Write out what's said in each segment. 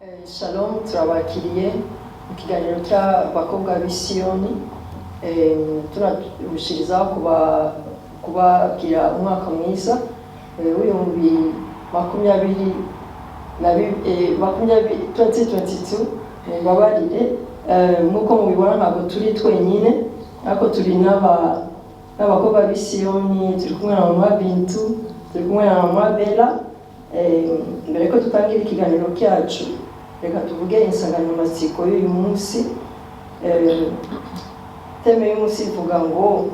Shalom, turabakiriye mu kiganiro cy'abakobwa b'Isiyoni. Turabushiriza kubabwira umwaka mwiza w'ibihumbi 2022. Babarire nk'uko mubibona ntabwo turi twenyine, ariko turi n'abakobwa b'Isiyoni. Turi kumwe na mama Bintu, turi kumwe na mama Bella. Mbere ko tutangira ikiganiro cyacu, reka tuvuge insanganyamatsiko y'uyu munsi. Teme y'umunsi ivuga ngo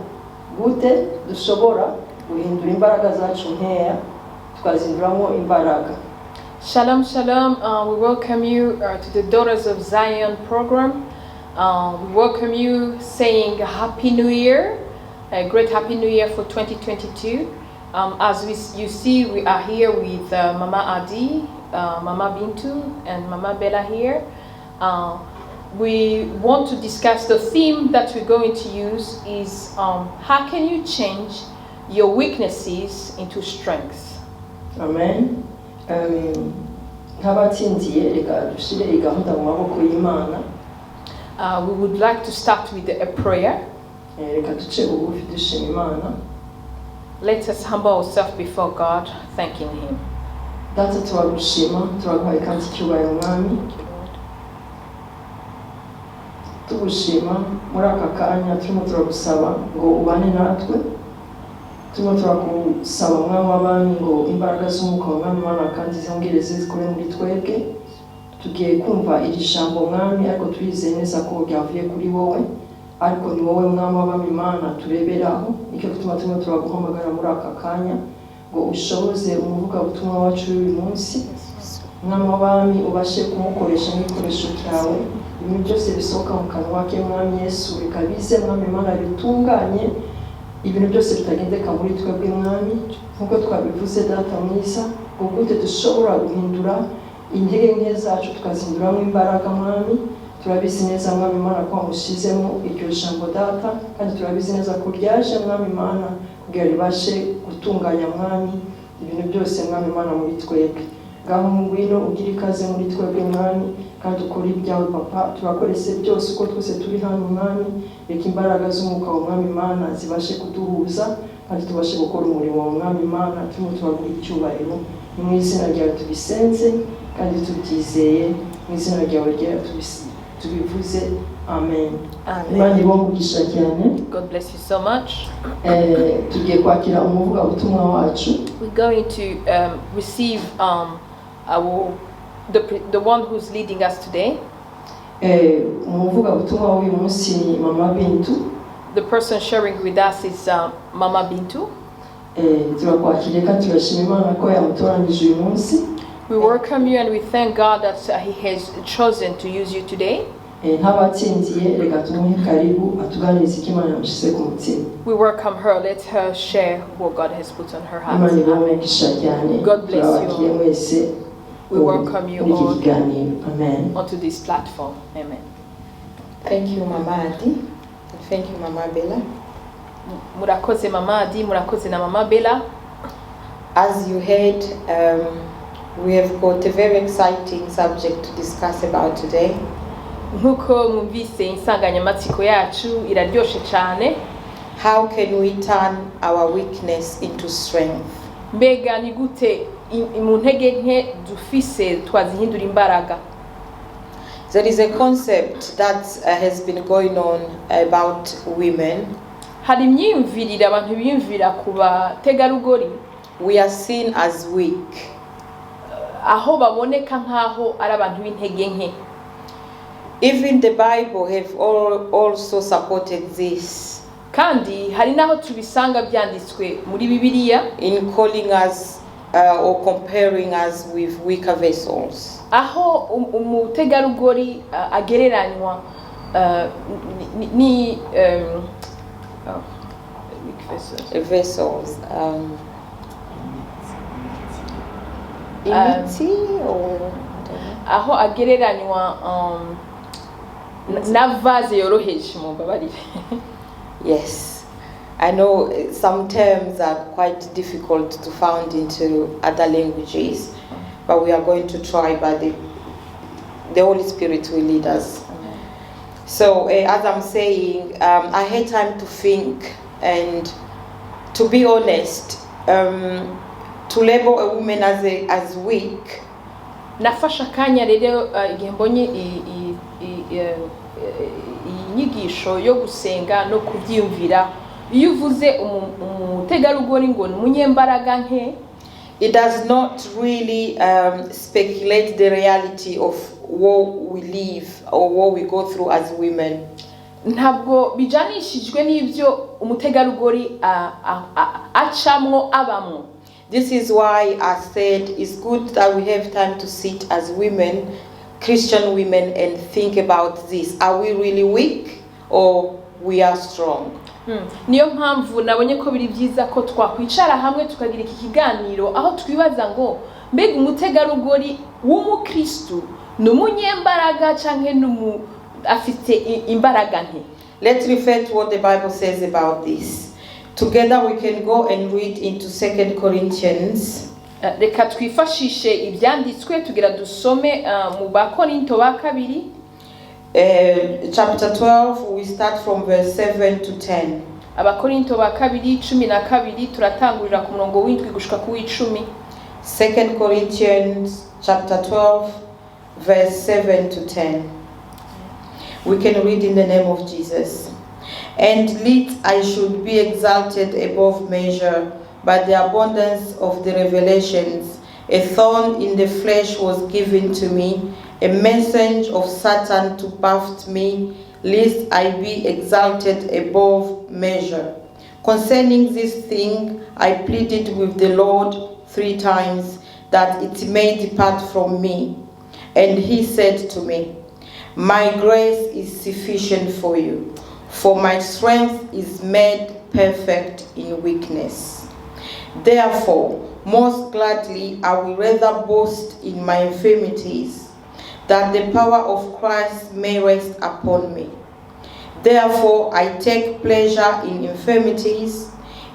gute dushobora guhindura imbaraga zacu nkeya tukazinduramo imbaraga. Shalom, shalom. We welcome you to the Daughters of Zion program. We welcome you saying Happy New Year, a great Happy New Year for 2022. As you see, we are here with Mama Adi, Mama Bintu, and Mama Bella here. We want to discuss the theme that we're going to use is how can you change your weaknesses into strength? Amen. Nk'abatsindiye reka dushire igahunda mu maboko y'Imana. We would like to start with a prayer. Reka duce bugufi dushima Imana. Let us humble ourselves before God, thanking Him. Data turagushima, turaguhaye kandi icyubahiro Mwami. Tugushima muri aka kanya turimo turagusaba ngo ubane natwe. Turimo turagusaba Mwami w'abami ngo imbaraga z'umwuka w'Umwami Imana kandi zongereze zikore muri twebwe. Tugiye kumva iri jambo Mwami, ariko turizeye neza ko ryavuye kuri wowe, ariko ni wowe Mwami w'abami Imana tureberaho. Nicyo gituma turimo turaguhamagara muri aka kanya ngo ushoboze umuvugabutumwa wacu uyu munsi. Mwami w'abami ubashe kumukoresha n'ibikoresho cyawe, ibintu byose bisohoka mu kanwa ke Mwami Yesu bikabize Mwami Imana bitunganye, ibintu byose bitagendeka muri twebwe Mwami, nk'uko twabivuze Data mwiza, ngo gute dushobora guhindura intege nke zacu tukazinduramo imbaraga Mwami. Turabizi neza Mwami Imana ko wamushizemo iryo jambo Data, kandi turabizi neza ko ryaje Mwami Imana kugira ribashe gutunganya Mwami ibintu byose Mwami Imana muri twebwe. Ngaho ngwino ugira ikaze muri twebwe Mwami, kandi ukora ibyawe Papa. Turakorese byose uko twese turi hano Mwami, reka imbaraga z'umwuka wa Mwami Imana zibashe kuduhuza, kandi tubashe gukora umurimo wa Mwami Imana. Turimo turaguha icyubahiro, ni mu izina ryawe tubisenze kandi tubyizeye, mu izina ryawe rya tubivuze. Amen. Imana ibamugisha cyane. God bless you so much. Tugiye kwakira umuvugabutumwa wacu. We're going to receive the one who's leading us today. Umuvugabutumwa w'uyu munsi ni Mama Bintu. The person sharing with us is Mama Bintu. Turakwakiriye kandi turashima Imana ko yamutoranyije uyu munsi. We welcome you and we thank God that He has chosen to use you today. Nk'abatsindiye reka tumuhe karibu atuganirize icyo Imana yamushyize ku mutima. We welcome her. Let her share what God has put on her heart. Imana ibamugisha cyane. God bless you. Mwese. We welcome you all Amen. onto this platform. Amen. Thank you, Mama Adi. Thank you, Mama Bella. Murakoze Mama Adi, murakoze na Mama Bella. As you heard, we have got a very exciting subject to discuss about today. Nkuko mwumvise insanganyamatsiko yacu iraryoshe cyane. How can we turn our weakness into strength? Mbega ni gute mu ntege nke dufise twazihindura imbaraga? There is a concept that has been going on about women. Hari imyumvirire abantu biyumvira ku bategarugori. We are seen as weak. Aho baboneka nkaho ari abantu b'intege nke. Even the Bible have also supported this. Kandi hari naho tubisanga byanditswe muri Bibiliya in calling us or comparing us with weaker vessels. Aho umutegarugori agereranywa ni weak vessels. Imiti or aho agereranywa na vase yoroheje mu babarire. Yes, I know some terms are quite difficult to find into other languages, but we are going to try by the the Holy Spirit will lead us. Amen. So as I'm saying, I had time to think and to be honest. To label a woman as weak. Nafasha akanya rero igihe mbonye inyigisho yo gusenga no kubyiyumvira iyo uvuze umutegarugori ngo ni umunyembaraga nke, it does not really speculate the reality of what we live or what we go through as women. Ntabwo bijanishijwe n'ibyo umutegarugori acamwo abamwo. This is why I said it's good that we have time to sit as women, Christian women, and think about this. Are we really weak or we are strong? Niyo mpamvu nabonye ko biri byiza ko twakwicara hamwe tukagira iki kiganiro aho twibaza ngo mbega umutegarugori w'umukristo n'umunyembaraga canke afite imbaraga nke. Let's refer to what the Bible says about this. Together we can go and read into 2 Corinthians. Reka twifashishe ibyanditswe tugira dusome mu Bakorinto ba kabiri. Chapter 12, we start from verse 7 to 10. Abakorinto ba kabiri 12 turatangurira ku murongo w'indwi gushika ku 10. 2 Corinthians chapter 12 verse 7 to 10. We can read in the name of Jesus. And lest I should be exalted above measure by the abundance of the revelations, a thorn in the flesh was given to me, a message of Satan to buffet me, lest I be exalted above measure. Concerning this thing, I pleaded with the Lord 3 times, that it may depart from me. And he said to me, my grace is sufficient for you, for my strength is made perfect in weakness. Therefore, most gladly I will rather boast in my infirmities, that the power of Christ may rest upon me. Therefore, I take pleasure in infirmities,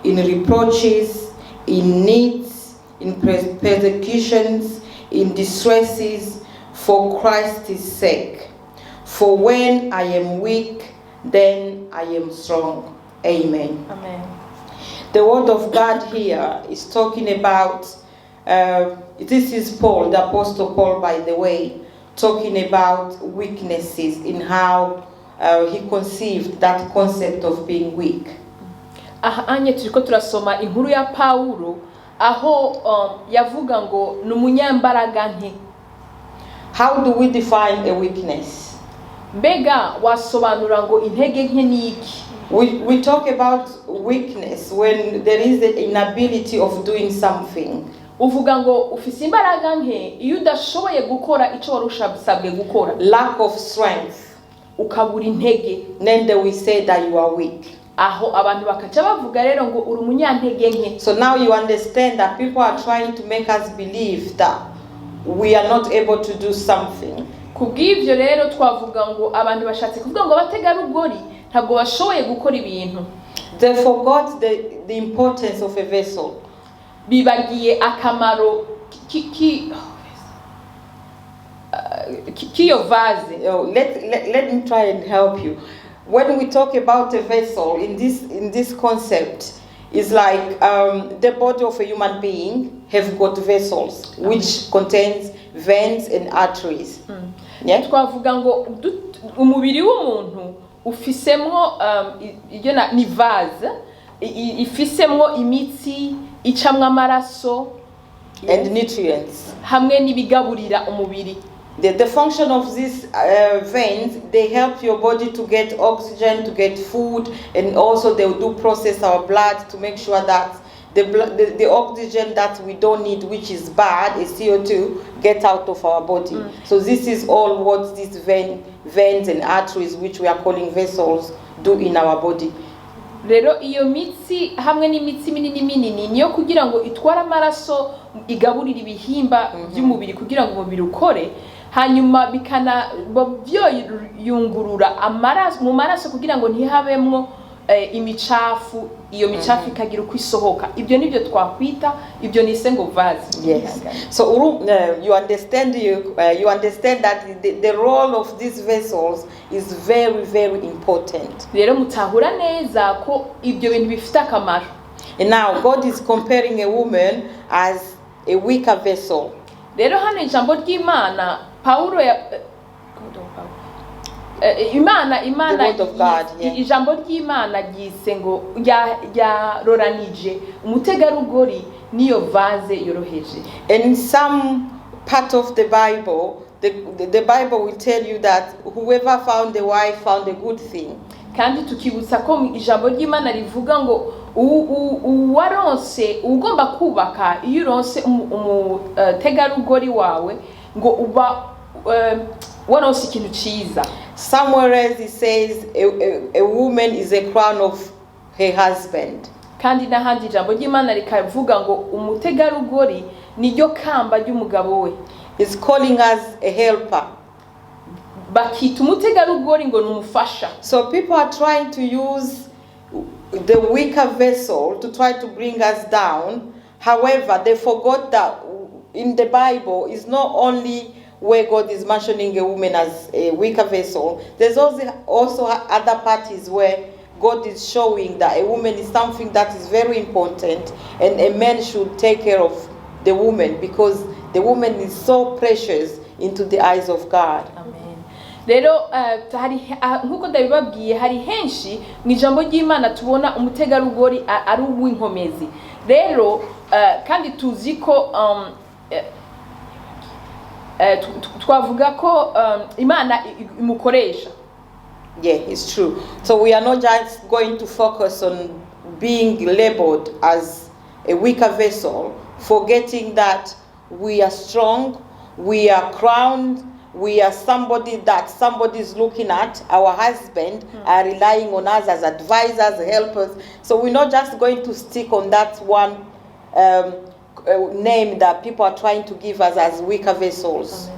in reproaches, in needs, in persecutions, in distresses, for Christ's sake. For when I am weak, then I am strong. Amen. Amen. The word of God here is talking about, this is Paul, the Apostle Paul, by the way, talking about weaknesses in how he conceived that concept of being weak. Anye turiko turasoma inkuru ya Paulo aho yavuga ngo numunyambaraga nke. How do we define a weakness? Mbega wasobanura ngo intege nke ni iki? We talk about weakness when there is the inability of doing something. Uvuga ngo ufise imbaraga nke iyo udashoboye gukora ico warushabwe gukora. Lack of strength. Ukabura intege. Then we say that you are weak. Aho abantu bakaca bavuga rero ngo uri umunyantege nke. So now you understand that people are trying to make us believe that we are not able to do something. Kubw'ivyo rero twavuga ngo abantu bashatse kuvuga ngo abategarugori ntabwo bashoboye gukora ibintu. They forgot the importance of a vessel. Bibagiye akamaro kiyo vase. Let me try and help you. When we talk about a vessel in this concept, it's like the body of a human being have got vessels which contains veins and arteries. Yeah? Twavuga ngo umubiri w'umuntu ufisemwo ni vase ifisemwo imitsi icamwe amaraso and nutrients hamwe n'ibigaburira umubiri. The function of these veins, they help your body to get oxygen, to get food, and also they do process our blood to make sure that the oxygen that we don't need, which is bad, is CO2, get out of our body. So this is all what these veins and arteries, which we are calling vessels, do in our body. Rero iyo mitsi hamwe n'imitsi minini niyo kugira ngo itwara amaraso igaburira ibihimba by'umubiri kugira ngo umubiri ukore, hanyuma bikana byo yungurura amaraso mu maraso kugira ngo ntihabemwo imicafu, iyo micafu ikagira uko isohoka. Ibyo nibyo twakwita, ibyo nise ngo vase. Yes. So you understand that the role of these vessels is very, very important. Rero mutahura neza ko ibyo bintu bifite akamaro. And now God is comparing a woman as a weaker vessel. Rero hano ijambo ry'Imana Paulo ijambo ry'Imana ryise ngo yaroranije umutegarugori niyo vase yoroheje. And in some part of the Bible, the Bible will tell you that whoever found a wife found a good thing. Kandi tukibutsa ko ijambo ry'Imana rivuga ngo uwaronse ugomba kubaka, iyo uronse umutegarugori wawe ngo uba waronse ikintu ciza. Somewhere else it says a woman is a crown of her husband. Kandi n'ahandi ijambo ry'Imana rikavuga ngo umutegarugori niryo kamba ry'umugabo we. Is calling us a helper. Bakita umutegarugori ngo numufasha. So people are trying to use the weaker vessel to try to bring us down. However, they forgot that in the Bible is not only where God is mentioning a woman as a weaker vessel. There's also other parties where God is showing that a woman is something that is very important, and a man should take care of the woman because the woman is so precious into the eyes of God. Amen. Rero nkuko ndabibabwiye hari henshi mu ijambo ry'Imana tubona umutegarugori ari uw'inkomezi. Rero kandi tuzi ko twavuga ko Imana imukoresha. Yeah, it's true. So we are not just going to focus on being labeled as a weaker vessel, forgetting that we are strong, we are crowned, we are somebody that somebody is looking at. Our husband are relying on us as advisors, helpers. So we're not just going to stick on that one name that people are trying to give us as weaker vessels.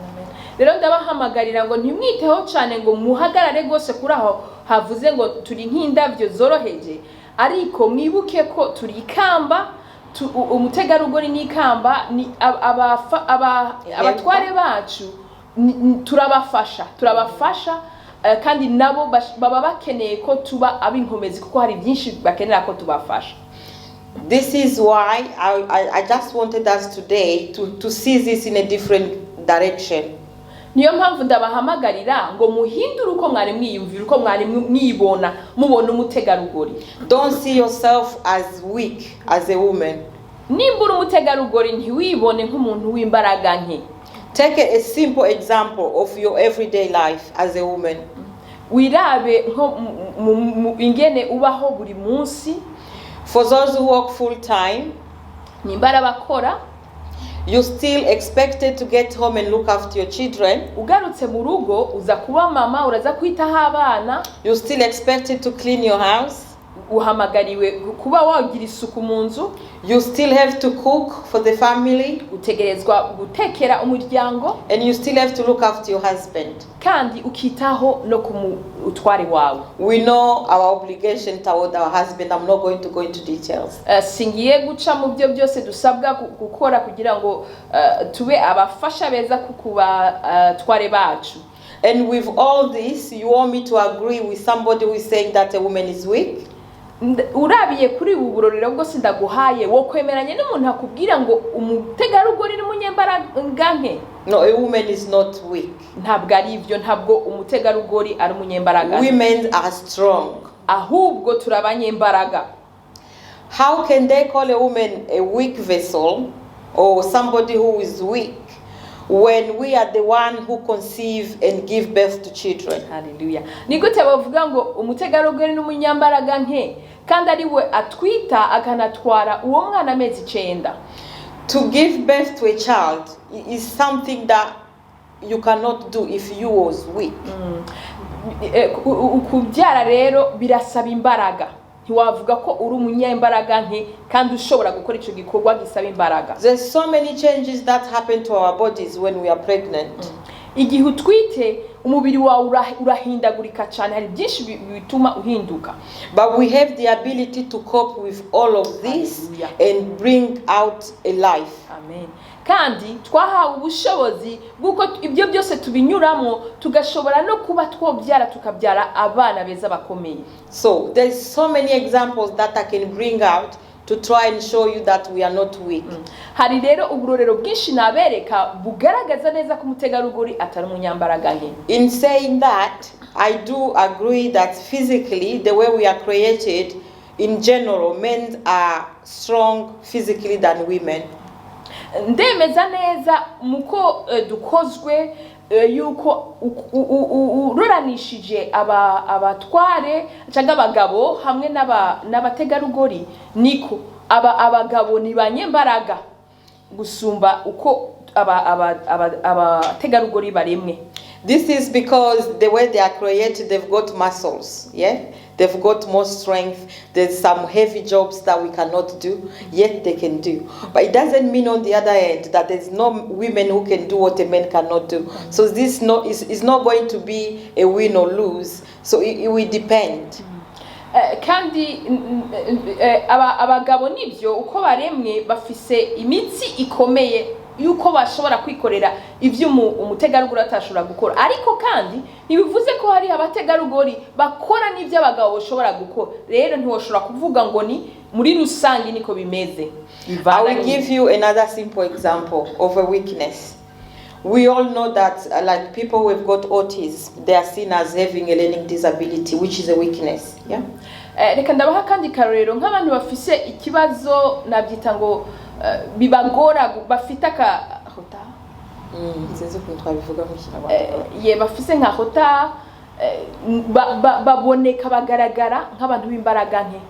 Rero ndabahamagarira ngo ntimwiteho cyane ngo muhagarare gose kuri aho havuze ngo turi nk'indavyo zoroheje, ariko mwibuke ko turi ikamba, umutegarugori n'ikamba, ni abatware bacu turabafasha kandi nabo baba bakeneye ko tuba ab'inkomezi kuko hari byinshi bakenera ko tubafasha. This is why I just wanted us today to see this in a different direction. Niyo mpamvu ndabahamagarira ngo muhindure uko mwari mwiyumvira, uko mwari mwibona mubona umutegarugori. Don't see yourself as weak as a woman. Nimbura umutegarugori ntiwibone nk'umuntu w'imbaraga nke. Take a simple example of your everyday life as a woman. Wirabe nko ingene ubaho buri munsi. For those who work full time, nimbara bakora, you still expected to get home and look after your children. Ugarutse mu rugo uza kuba mama, uraza kwitaho abana. You still expected to clean your house. Uhamagariwe kuba wagira isuku mu nzu. You still have to cook for the family. Utegerezwa gutekera umuryango. And you still have to look after your husband. Kandi ukitaho no kumutware wawe. We know our obligation toward our husband. I'm not going to go into details. Singiye guca mu byo byose dusabwa gukora kugira ngo tube abafasha beza kukuba tware bacu. And with all this, you want me to agree with somebody who is saying that a woman is weak? Urabiye kuri ubu burorero bwo sindaguhaye wo kwemeranye n'umuntu akubwira ngo umutegarugori n'umunyembaraga nke. No, a woman is not weak. Ntabwo ari ivyo, ntabwo umutegarugori ari umunyembaraga. Women are strong. Ahubwo turabanyembaraga. How can they call a woman a weak vessel or somebody who is weak when we are the one who conceive and give birth to children? Hallelujah. Nigute bavuga ngo umutegarugori n'umunyambaraga nke kandi ari we atwita akanatwara uwo mwana amezi 9. To give birth to a child is something that you cannot do if you was weak. Ukubyara rero birasaba imbaraga. Ntiwavuga ko uri umunyembaraga nke kandi ushobora gukora ico gikorwa gisaba imbaraga. There's so many changes that happen to our bodies when we are pregnant. Igihe utwite umubiri wawe urahindagurika cyane, hari byinshi bituma uhinduka. But we have the ability to cope with all of this. Hallelujah. And bring out a life. Amen. Kandi twahawe ubushobozi bw'uko ibyo byose tubinyuramo tugashobora no kuba twobyara tukabyara abana beza bakomeye. So there's so many examples that I can bring out to try and show you that we are not weak. Hari rero uburorero bwinshi nabereka bugaragaza neza ko umutegarugori atari umunyambaraga nke. In saying that, I do agree that physically, the way we are created, in general, men are strong physically than women. Ndemeza neza muko dukozwe yuko uroranishije abatware cyangwa abagabo hamwe n'abategarugori, niko abagabo ni banyembaraga gusumba uko abategarugori baremwe. This is because the way they are created, they've got muscles, yeah? They've got more strength. There's some heavy jobs that we cannot do, yet they can do. But it doesn't mean on the other end that there's no women who can do what a man cannot do. So this is not going to be a win or lose. So it will depend. Kandi abagabo nibyo uko baremwe bafise imitsi ikomeye yuko bashobora kwikorera ivyo umutegarugori atashobora gukora, ariko kandi nibivuze ko hari abategarugori bakora n'ivyo abagabo bashobora gukora. Rero ntiwoshobora kuvuga ngo ni muri rusangi niko bimeze. I will give you another simple example of a weakness. We all know that like people who have got autism, they are seen as having a learning disability, which is a weakness. Yeah. Reka ndabaha kandi karero nk'abantu bafise ikibazo nabyita ngo bibagora bafite akahota nzizo kuntwa bivuga mu Kinyarwanda ye bafise nka hota baboneka bagaragara nk'abantu b'imbaraga nke.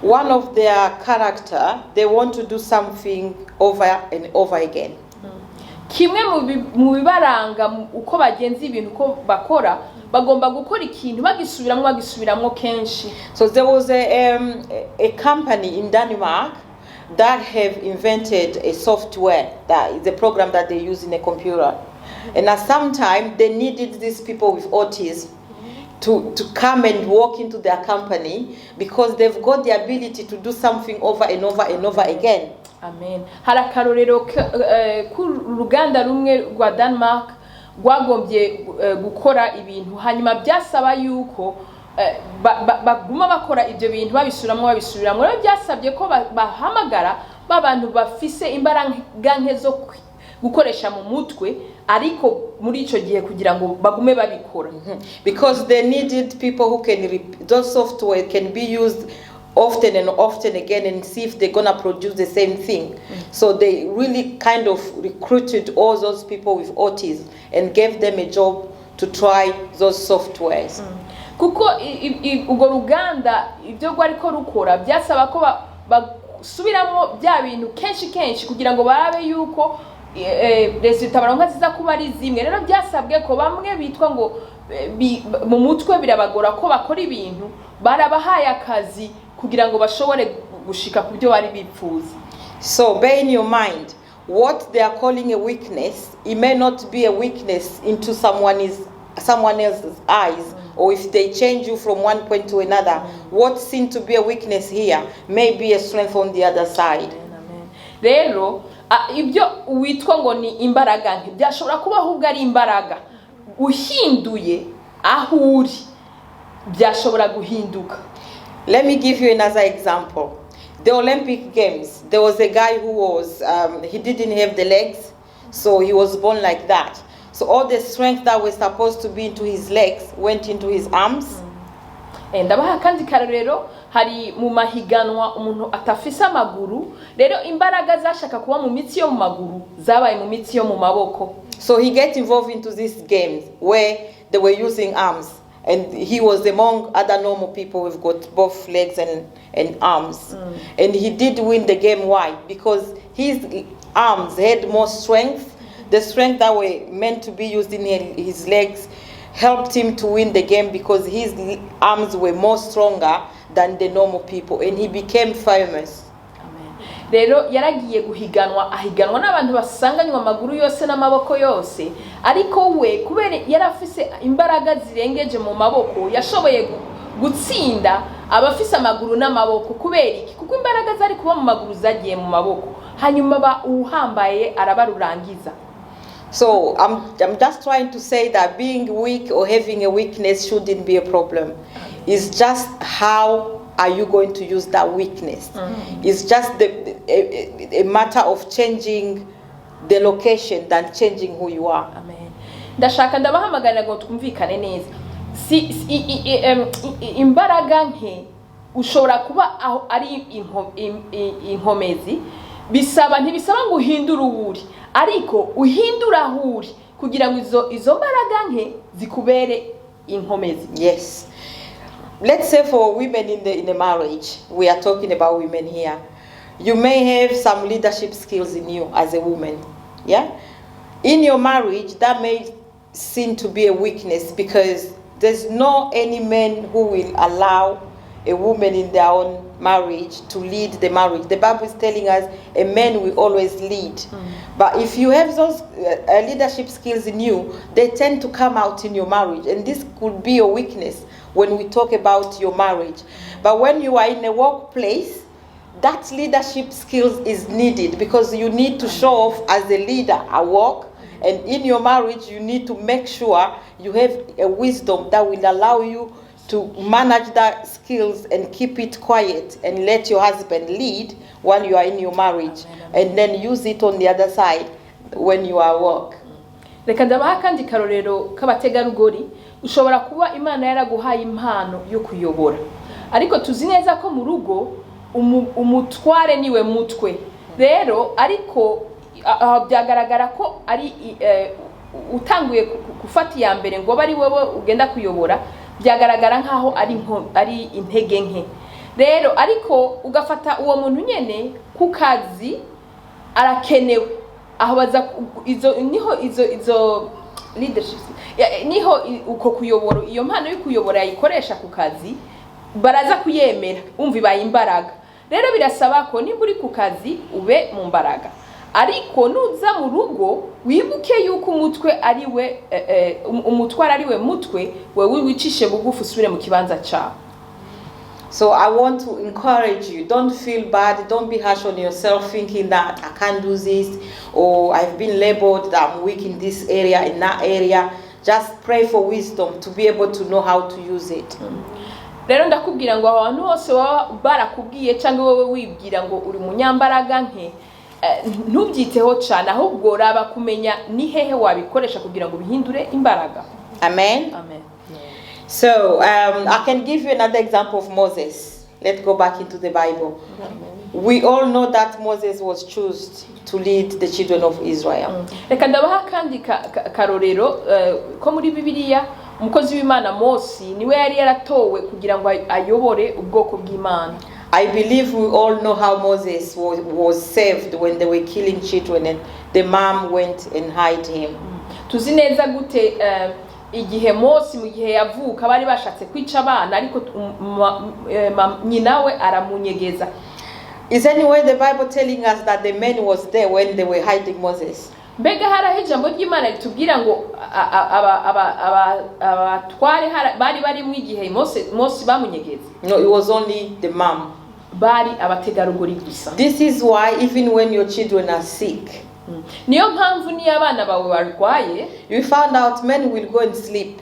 One of their character, they want to do something over and over again. Kimwe mu bibaranga uko bagenza ibintu uko bakora bagomba gukora ikintu bagisubiramo kenshi. So there was a company in Denmark that have invented a software, that is a program that they use in a computer. And at some time they needed these people with autism to come and walk into their company because they've got the ability to do something over and over and over again. Amen. Harakarorero ku ruganda rumwe rwa Denmark rwagombye gukora ibintu hanyuma byasaba yuko baguma bakora ibyo bintu babisubiramo rero byasabye ko bahamagara babantu bafise imbaraga nke zo gukoresha mu mutwe ariko muri ico gihe kugira ngo bagume babikora. Because they needed people who can those software can be used often and often again and see if they're gonna produce the same thing. So they really kind of recruited all those people with autism and gave them a job to try those softwares. Kuko ugo ruganda ibyo gwariko rukora byasaba ko basubiramo bya bintu kenshi kugira ngo barabe yuko resultat baronka ziza kuba ari zimwe. Rero byasabwe ko bamwe bitwa ngo mu mutwe birabagora ko bakora ibintu barabahaye akazi kugira ngo bashobore gushika ku byo bari bipfuza. So bear in your mind, what they are calling a weakness, it may not be a weakness into someone else's eyes, or if they change you from one point to another, what seemed to be a weakness here may be a strength on the other side. Amen. Rero ibyo witwa ngo ni imbaraga nke byashobora kuba ahubwo ari imbaraga uhinduye aho uri byashobora guhinduka. Let me give you another example. The Olympic Games, there was a guy who was, he didn't have the legs, so he was born like that. So all the strength that was supposed to be into his legs went into his arms. Ndabaha kandi karero hari mu mahiganwa umuntu atafise amaguru, rero imbaraga zashaka kuba mu mitsi yo mu maguru zabaye mu mitsi yo mu maboko. So he get involved into these games where they were using arms. And he was among other normal people who've got both legs and arms. And he did win the game. Why? Because his arms had more strength. The strength that were meant to be used in his legs helped him to win the game because his arms were more stronger than the normal people. And he became famous. Amen. rero yaragiye guhiganwa ahiganwa n'abantu basanganywa amaguru yose n'amaboko yose ariko we kubera yarafise imbaraga zirengeje mu maboko yashoboye gutsinda abafise amaguru n'amaboko kubera iki kuko imbaraga zari kuba mu maguru zagiye mu maboko hanyuma uhambaye arabarurangiza. So I'm just trying to say that being weak or having a weakness shouldn't be a problem. It's just how are you going to use that weakness? It's just a matter of changing the location than changing who you are. Amen. Ndashaka ndabahamagarira ngo twumvikane neza. Imbaraga nke ushobora kuba aho ari inkomezi bisaba ntibisaba ngo uhindure uwuri ariko uhindura ahuri kugira ngo izo mbaraga nke zikubere inkomezi. Yes. Let's say for women in a marriage, we are talking about women here. You may have some leadership skills in you as a woman. Yeah? In your marriage, that may seem to be a weakness because there's no any man who will allow a woman in their own marriage to lead the marriage. The Bible is telling us a man will always lead. But if you have those leadership skills in you, they tend to come out in your marriage. And this could be a weakness when we talk about your marriage. But when you are in a workplace, that leadership skills is needed because you need to show off as a leader at work. And in your marriage, you need to make sure you have a wisdom that will allow you to manage that skills and keep it quiet and let your husband lead while you are in your marriage. Amen. And then use it on the other side when you are at work. Reka ndabaha kandi karorero k'abategarugori ushobora kuba Imana yaraguhaye impano yo kuyobora ariko tuzi neza ko mu rugo umutware niwe mutwe rero ariko byagaragara ko ari utanguye gufata ya mbere ngo bari wowe ugenda kuyobora byagaragara nkaho ari intege nke rero ariko ugafata uwo muntu nyene ku kazi arakenewe aho baza izo leadership niho uko kuyobora iyo mpano yo kuyobora yikoresha ku kazi baraza kuyemera umva ibaye imbaraga rero birasaba ko nimba uri ku kazi ube mu mbaraga ariko nuza mu rugo wibuke yuko umutwe ari we umutwara ari we mutwe wewe wicishe bugufu usubire mu kibanza cyawe. So I want to encourage you, don't feel bad, don't be harsh on yourself thinking that I can't do this or I've been labeled that I'm weak in this area, in that area. Just pray for wisdom to be able to know how to use it. Rero ndakubwira ngo abantu bose barakubwiye cyangwa wowe wibwira ngo uri munyambaraga nke ntubyiteho cyane ahubwo raba kumenya ni hehe wabikoresha kugira ngo bihindure imbaraga. Amen. Amen. So I can give you another example of Moses. Let's go back into the Bible. We all know that Moses was chosen to lead the children of Israel. Reka ndabaha kandi karorero ko muri Bibiliya umukozi w'Imana Mose niwe yari yaratowe kugira ngo ayobore ubwoko bw'Imana. I believe we all know how Moses was saved when they were killing children and the mom went and hid him. Tuzi neza gute igihe Mose mu gihe yavuka bari bashatse kwica abana ariko nyina we aramunyegeza. Is anyway the Bible telling us that the man was there when they were hiding Moses? Mbega haraho ijambo ry'Imana ritubwira ngo abatware bari mu igihe Mose bamunyegeza? No, it was only the mom. Bari abategarugori gusa. This is why even when your children are sick, niyo mpamvu ni abana bawe barwaye, you found out men will go and sleep.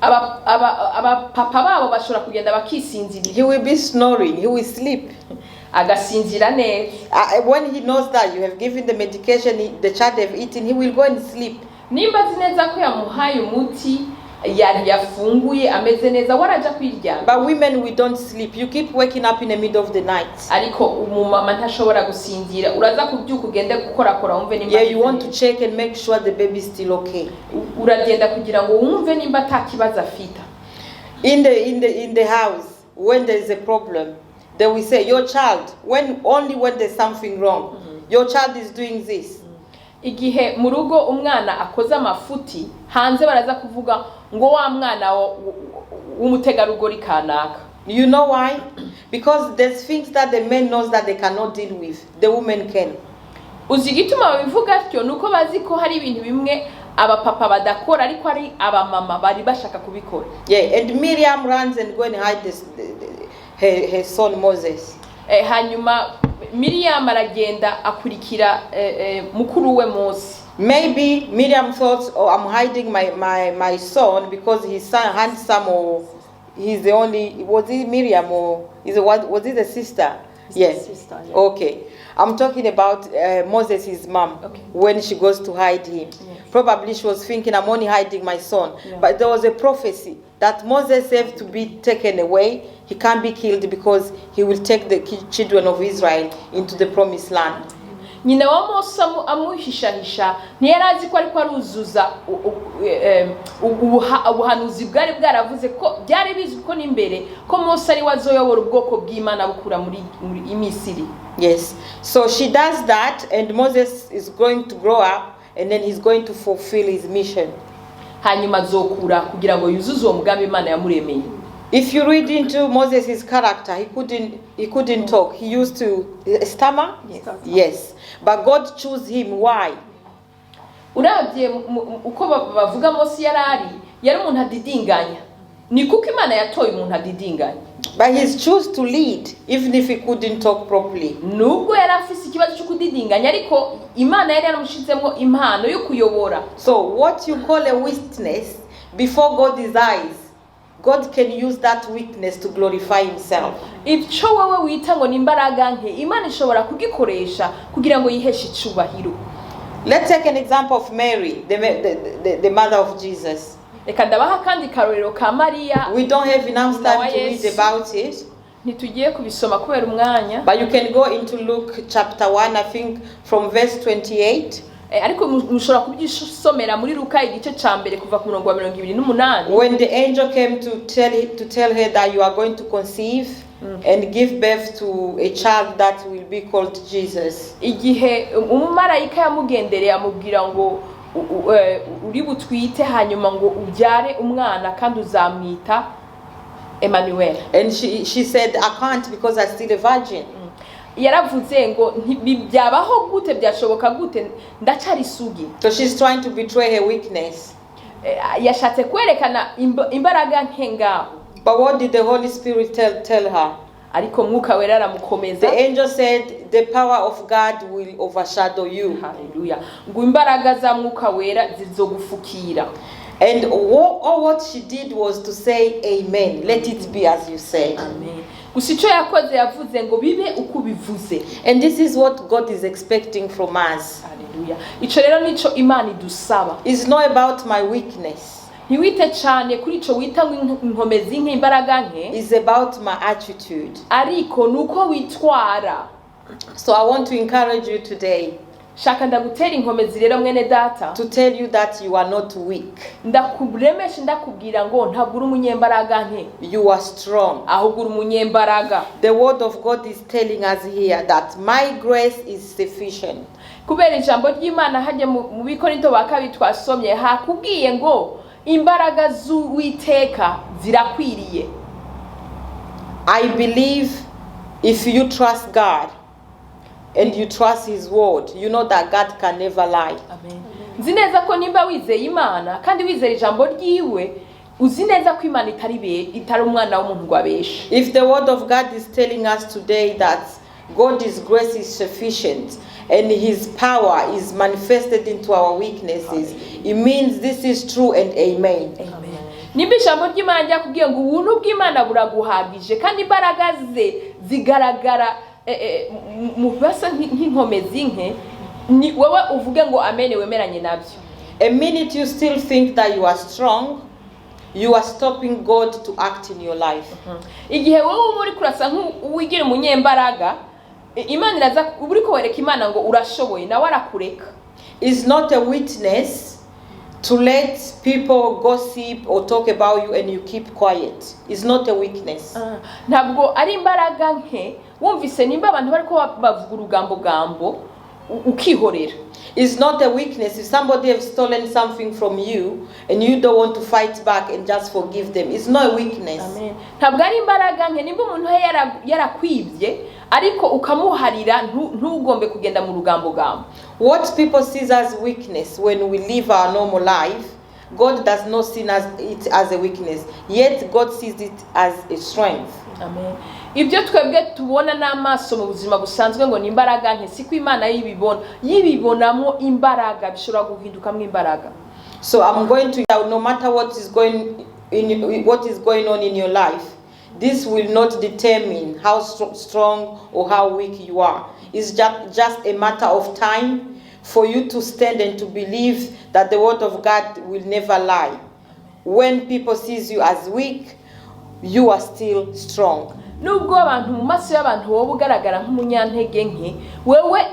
Papa babo bashobora kugenda bakisinzira. He will be snoring, he will sleep. Agasinzira neza. When he knows that you have given the medication the child have eaten, he will go and sleep. Nimba zineza ko yamuhaye umuti yari yafunguye ameze neza waraja kwiryama. But women, we don't sleep. You keep waking up in the middle of the night. Ariko umumama ntashobora gusinzira uraza kubyuka ugende gukora wumve nimba. Yeah, you want to check and make sure the baby is still okay. Uragenda kugira ngo wumve nimba atakibazo afita. In the house when there is a problem, they will say your child only when there's something wrong. Your child is doing this. Igihe mu rugo umwana akoza amafuti hanze baraza kuvuga ngo wa mwana w'umutegarugori kanaka. You know why? Because there's things that the men knows that they cannot deal with, the women can. Uzi gituma babivuga atyo nuko bazi ko hari ibintu bimwe abapapa badakora ariko ari abamama bari bashaka kubikora. Yeah, and Miriam runs and go and hide her son Moses. Hanyuma Miriam aragenda akurikira mukuru we Mose. Maybe Miriam thought, oh, I'm hiding my son because he's handsome, or he's the only. Was it Miriam, or was it the sister? Yes. Sister, yeah. Okay. I'm talking about Moses' mom, okay, when she goes to hide him. Yes. Probably she was thinking, I'm only hiding my son. Yeah. But there was a prophecy that Moses had to be taken away. He can't be killed because he will take the children of Israel into the promised land. Nyina wa Mose amuhishahisha ntiyarazi ko ariko aruzuza ubuhanuzi bwari bwaravuze ko byari bizwi ko n'imbere ko Mose ari wazoyobora ubwoko bw'Imana bukura muri Misiri. Yes, so she does that, and Moses is going to grow up, and then he's going to fulfill his mission. Hanyuma azokura kugira ngo yuzuze uwo mugambi Imana yamuremeye. If you read into Moses' character, he couldn't talk. He used to stammer. Yes. But God chose him. Why? Urabye uko bavuga Mose yari umuntu adidinganya. Ni kuko Imana yatoye umuntu adidinganya. But he's chose to lead even if he couldn't talk properly. Nubwo yari afise ikibazo cyo kudidinganya ariko Imana yari yaramushizemo impano yo kuyobora. So what you call a weakness before God's eyes, God can use that weakness to glorify himself. Icyo wowe wita ngo nimbaraga nke Imana ishobora kugikoresha kugira ngo yiheshe icubahiro. Let's take an example of Mary, the mother of Jesus. Reka ndabaha kandi karorero ka Maria. We don't have enough time to read about it. Ntitugiye kubisoma kubera umwanya. But you can go into Luke chapter 1, I think from verse 28. Ariko mushobora kubyisomera muri Luka igice ca mbere kuva ku murongo wa 28. When the angel came to tell her that you are going to conceive and give birth to a child that will be called Jesus. Igihe umumarayika yamugendereye amubwira ngo uri butwite hanyuma ngo ubyare umwana kandi uzamwita Emmanuel. And she said, I can't because I'm still a virgin. Yaravuze ngo byabaho gute byashoboka gute ndacyari sugi. So she's trying to betray her weakness. Yashatse kwerekana imbaraga nke ngaho. But what did the Holy Spirit tell her? Ariko mwuka wera aramukomeza. The angel said, the power of God will overshadow you. Hallelujah. Ngo imbaraga za mwuka wera zizogufukira. And all what she did was to say amen. Let it be as you said. Amen. Gusicho yakoze yavuze ngo bibe uko bivuze. And this is what God is expecting from us. Hallelujah. Ico rero nico Imana idusaba. It's not about my weakness. Ntiwite cyane kuri ico wita inkomezi nke imbaraga nke. It's about my attitude. Ariko nuko witwara. So I want to encourage you today. Shaka ndagutera inkomezi rero mwene data. To tell you that you are not weak. Ndakuremesha ndakubwira ngo ntabwo uri umunyembaraga nke. You are strong. Ahubwo uri umunyembaraga. The word of God is telling us here that my grace is sufficient. Kubera ijambo ry'Imana hajye mu Bikorinto ba 2 twasomye hakubwiye ngo imbaraga z'Uwiteka zirakwiriye. I believe if you trust God and you trust his word, you know that God can never lie. Amen. Nzi neza ko nimba wizeye Imana kandi wizeye ijambo ryiwe uzi neza ko Imana itari umwana w'umuntu gwabesha. If the word of God is telling us today that God's grace is sufficient and his power is manifested into our weaknesses, it means this is true and amen. Amen. Nimba ijambo ry'Imana ryakubwiye ngo ubuntu bw'Imana buraguhagije kandi imbaraga ze zigaragara mu basa nk'inkomezi nke ni wowe uvuge ngo amen wemeranye nabyo. A minute you still think that you are strong, you are stopping God to act in your life. Igihe wowe muri kurasa nk'uwigira umunyembaraga Imana iraza uri ko wereka Imana ngo urashoboye nawe arakureka. It's not a witness to let people gossip or talk about you and you keep quiet. It's not a weakness. Ntabwo ari imbaraga nke wumvise nimba abantu bari ko bavuga urugambo ukihorera. It's not a weakness. If somebody has stolen something from you and you don't want to fight back and just forgive them, it's not a weakness. Amen. Ntabwo ari imbaraga nke, nimba umuntu yarakwibye ariko ukamuharira ntugombe kugenda mu rugambo. What people see as weakness when we live our normal life, God does not see it as a weakness. Yet God sees it as a strength. Amen. Ibyo twebwe tubona n'amaso mu buzima busanzwe ngo ni imbaraga nke, siko Imana yibibonamo imbaraga, bishobora guhindukamo imbaraga. So I'm going to, no matter what is going on in your life, this will not determine how strong or how weak you are. It's just a matter of time for you to stand and to believe that the word of God will never lie. When people sees you as weak, you are still strong. Nubwo abantu mu maso y'abantu wowe ugaragara nk'umunyantege nke,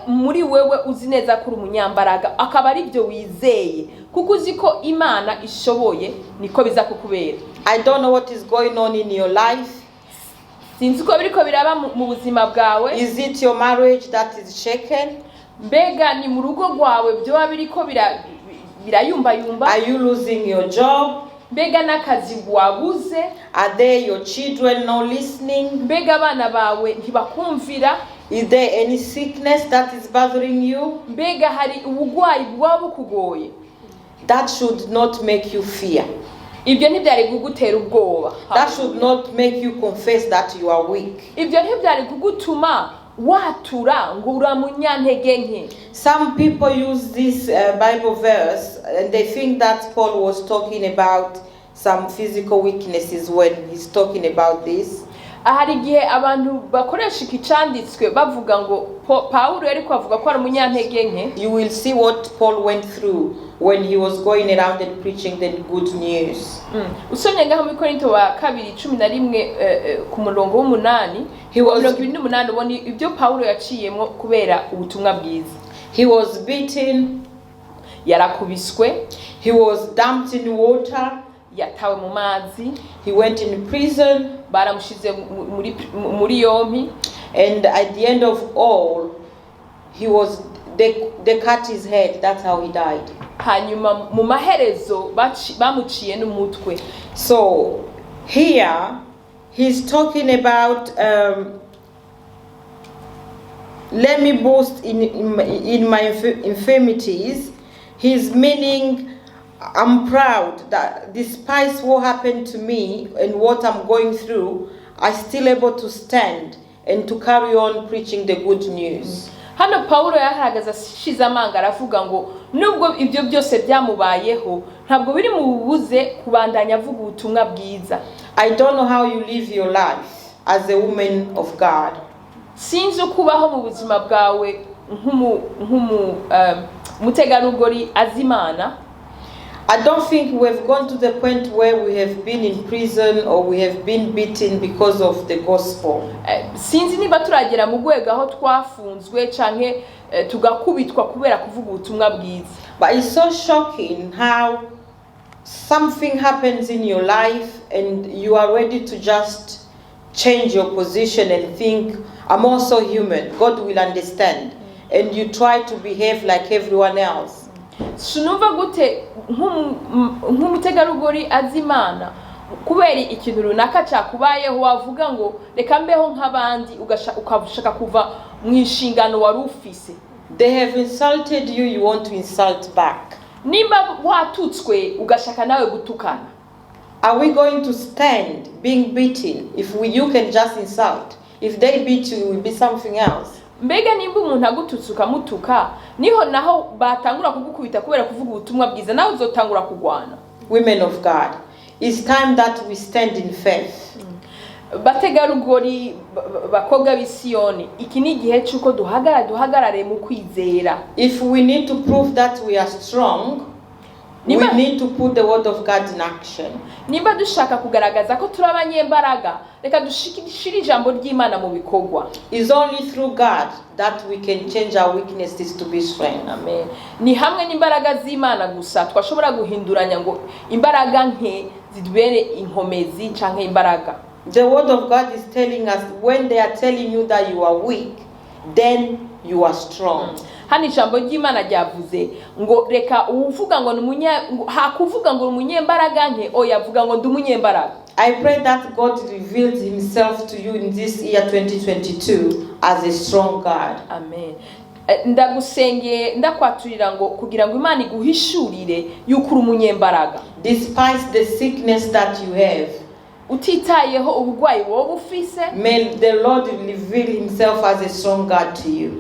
muri wewe uzi neza ko uri umunyambaraga, akaba ari byo wizeye kuko uzi ko Imana ishoboye, niko biza kukubera. I don't know what is going on in your life. Sinzi ko biriko biraba mu buzima bwawe. Is it your marriage that is shaken? Mbega ni mu rugo rwawe byo biriko birayumbayumba? Are you losing your job? Mbega n'akazi wabuze? Are there your children not listening? Mbega abana bawe ntibakumvira? Is there any sickness that is bothering you? Mbega hari ubugwayi bwabukugoye? That should not make you fear. Ibyo ntibyari kugutera ubwoba. That should not make you confess that you are weak. Ibyo ntibyari kugutuma watura ngo uramunyantege nke. Some people use this Bible verse and they think that Paul was talking about some physical weaknesses when he's talking about this. Ahari gihe abantu bakoresha ikicanditswe bavuga ngo Paulo yari kwavuga ko ari umunyantege nke. You will see what Paul went through when he was going around and preaching the good news. Usomye ngaho muri Korinto wa 2:11 ku murongo w'8, he was 28 ubona ibyo Paulo yaciyemo kubera ubutumwa bwiza. He was beaten, yarakubiswe, he was dumped in water, yatawe mu mazi, he went in prison, baramushize muri yompi, and at the end of all they cut his head. That's how he died. Hanyuma mu maherezo bamuciye n'umutwe. So here he's talking about let me boast in my infirmities. He's meaning I'm proud that despite what happened to me and what I'm going through, I'm still able to stand and to carry on preaching the good news. Hano Paulo yaharagaza shiza amanga aravuga ngo nubwo ibyo byose byamubayeho ntabwo biri mu bubuze kubandanya avuga ubutumwa bwiza. I don't know how you live your life as a woman of God. Sinzi kubaho mu buzima bwawe mutegarugori azimana. I don't think we've gone to the point where we have been in prison or we have been beaten because of the gospel. Sinzi niba turagera mu gwego aho twafunzwe canke tugakubitwa kubera kuvuga ubutumwa bwiza. But it's so shocking how something happens in your life and you are ready to just change your position and think, I'm also human, God will understand. And you try to behave like everyone else. Sinumva gute nk'umutegarugori azimana kubera ikintu runaka cyakubayeho wavuga ngo reka mbeho nk'abandi ukashaka kuva mu inshingano wari ufise. They have insulted you, you want to insult back. Nimba watutswe ugashaka nawe gutukana. Are we going to stand being beaten if you can just insult? If they beat you, it will be something else. Mbega nimba umuntu agututse ukamutuka niho naho batangura kugukubita kubera kuvuga ubutumwa bwiza nawe uzotangura kugwana. Women of God, it's time that we stand in faith. Bategarugori bakobwa b'Isiyoni, iki ni igihe cyuko duhagarare mu kwizera. If we need to prove that we are strong, we need to put the word of God in action. Nimba dushaka kugaragaza ko turi abanyembaraga, reka dushikire ijambo ry'Imana mu bikorwa. It's only through God that we can change our weaknesses to be strength. Amen. Ni hamwe n'imbaraga z'Imana gusa twashobora guhinduranya ngo imbaraga nke zidubere inkomezi canke imbaraga. The word of God is telling us when they are telling you that you are weak, then you are strong. hano ijambo ry'Imana ryavuze ngo reka uvuga ngo hakuvuga ngo umunyembaraga nke oya avuga ngo ndi umunyembaraga. I pray that God reveals himself to you in this year 2022 as a strong God. Amen. Ndagusengeye ndakwaturira ngo kugira ngo Imana iguhishurire yuko uri umunyembaraga. Despite the sickness that you have, utitayeho ubugwayi wowe ufise, may the Lord reveal himself as a strong God to you.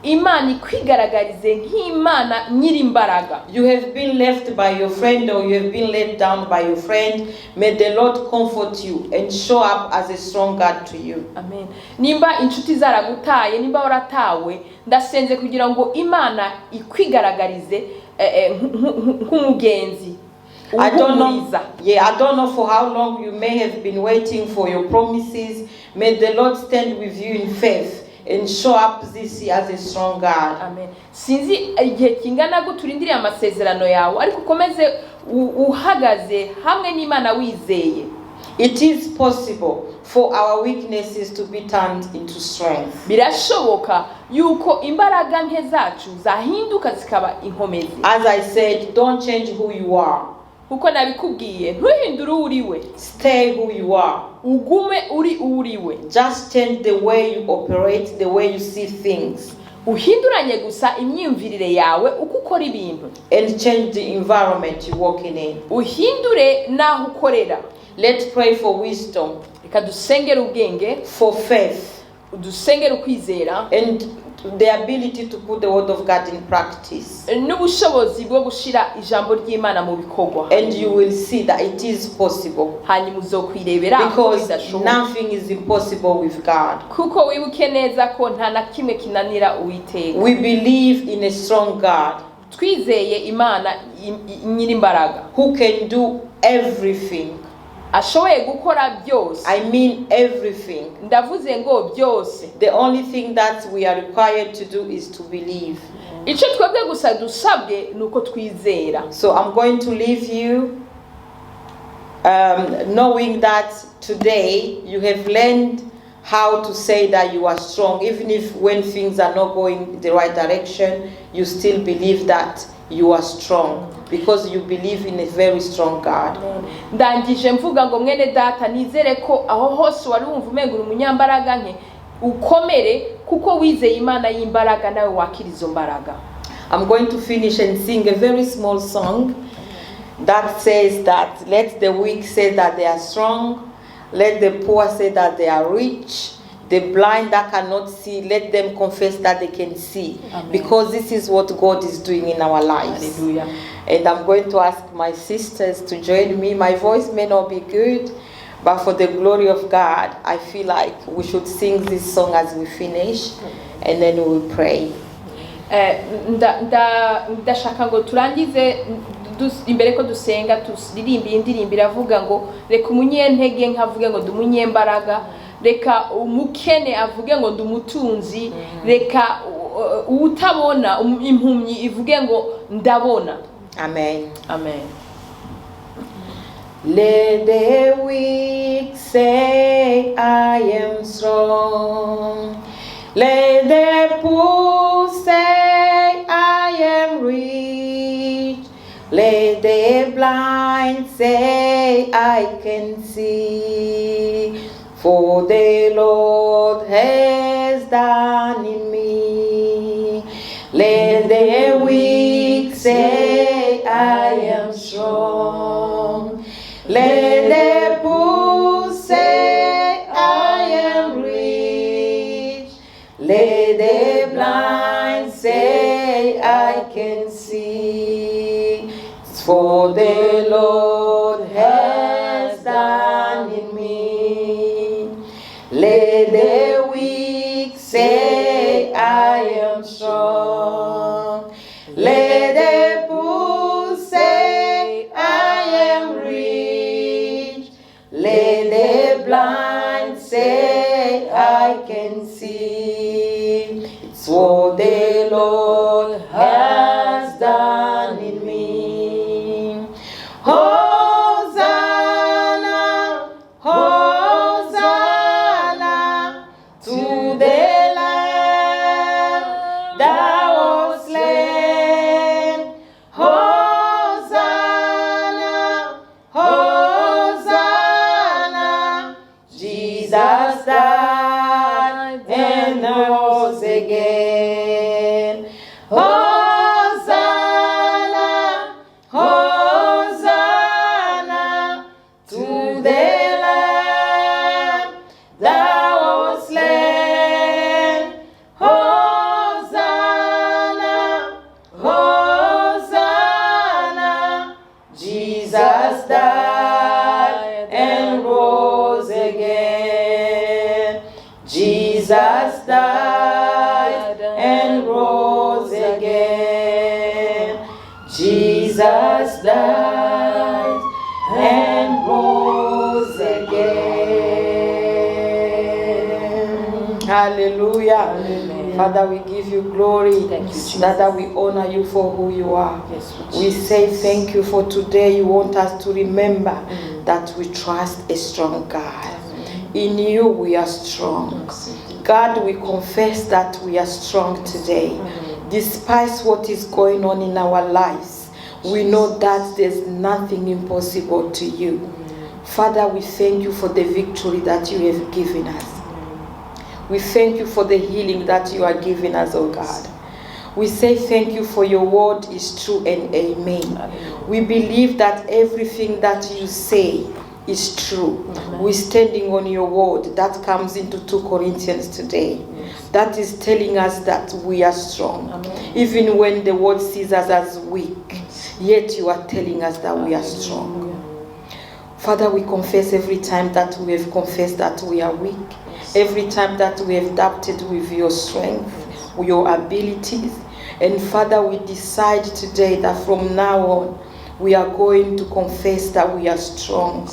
Imana ikwigaragarize nk'Imana nyirimbaraga. You have been left by your friend or you have been let down by your friend. May the Lord comfort you and show up as a strong God to you. Amen. Nimba inshuti zaragutaye, nimba waratawe, ndasenze kugira ngo Imana ikwigaragarize nk'umugenzi. I don't know for how long you may have been waiting for your promises. May the Lord stand with you in faith and show up this year as a strong God. Amen. Sinzi igihe kingana guturindiriye amasezerano yawe ariko ukomeze uhagaze hamwe n'Imana wizeye. It is possible for our weaknesses to be turned into strength. Birashoboka yuko imbaraga nke zacu zahinduka zikaba inkomezi. As I said, don't change who you are. Uko nabikubwiye ntuhindure uriwe. Stay who you are. Ugume uriwe. Just change the way you operate, the way you see things. Uhinduranye gusa imyumvirire yawe uko ukora ibintu. And change the environment you're walking in. Uhindure naho ukorera. Let's pray for wisdom. Reka dusengere ubwenge. For faith. Dusengere ukwizera. And the ability to put the word of God in practice. N'ubushobozi bwo gushira ijambo ry'Imana mu bikorwa. And you will see that it is possible. Hanyuma uzokwirebera because nothing is impossible with God. Kuko wibuke neza ko nta na kimwe kinanira Uwiteka. We believe in a strong God. Twizeye Imana nyirimbaraga. Who can do everything. Ashoboye gukora byose. I mean everything. Ndavuze ngo byose. The only thing that we are required to do is to believe. Icyo twebwe gusa dusabwe nuko twizera. So I'm going to leave you knowing that today you have learned how to say that you are strong, even if when things are not going the right direction, you still believe that you are strong because you believe in a very strong God. Ndangije mvuga ngo mwene data nizere ko aho hose wari wumva umenga umunyambaraga nke ukomere kuko wizeye Imana y'imbaraga nawe wakira izo mbaraga. I'm going to finish and sing a very small song that says that let the weak say that they are strong, let the poor say that they are rich, the blind that cannot see, let them confess that they can see. Amen. Because this is what God is doing in our lives. Hallelujah. And I'm going to ask my sisters to join me. My voice may not be good, but for the glory of God, I feel like we should sing this song as we finish, and then we will pray. Ndashaka ngo turangize imbere ko dusenga turirimba indirimbo iravuga ngo reka umunyentege nkavuge ngo ndumunyembaraga, reka umukene avuge ngo ndumutunzi, reka utabona impumyi ivuge ngo ndabona. Amen. Amen. Let the weak say I am strong. Let the poor say I am rich. Let the blind say I can see. For the Lord has done in me. Let the weak say I am strong. Let the poor say I am rich. Let the blind say I can see. For the Lord has done in me. Let the weak say I am strong. Let the poor say I am rich. Let the blind say I can see. It's what the Lord has done in me. Hosanna, Hosanna to the Lamb that was Jesus died and rose again. Jesus died and rose again. Hallelujah. Hallelujah. Father, we give you glory. Thank you, Jesus. Father, we honor you for who you are. Yes, Lord We Jesus. say thank you for today. You want us to remember that we trust a strong God. In you we are strong. God, we confess that we are strong today. Despite what is going on in our lives, we know that there's nothing impossible to you. Father, we thank you for the victory that you have given us. We thank you for the healing that you are giving us, oh God. We say thank you for your word is true and amen. We believe that everything that you say is true. We're standing on your word that comes into 2 Corinthians today. That is telling us that we are strong. Even when the world sees us as weak, yet you are telling us that we are strong. Father, we confess every time that we have confessed that we are weak. Every time that we have doubted with your strength, with your abilities. And Father, we decide today that from now on, we are going to confess that we are strong.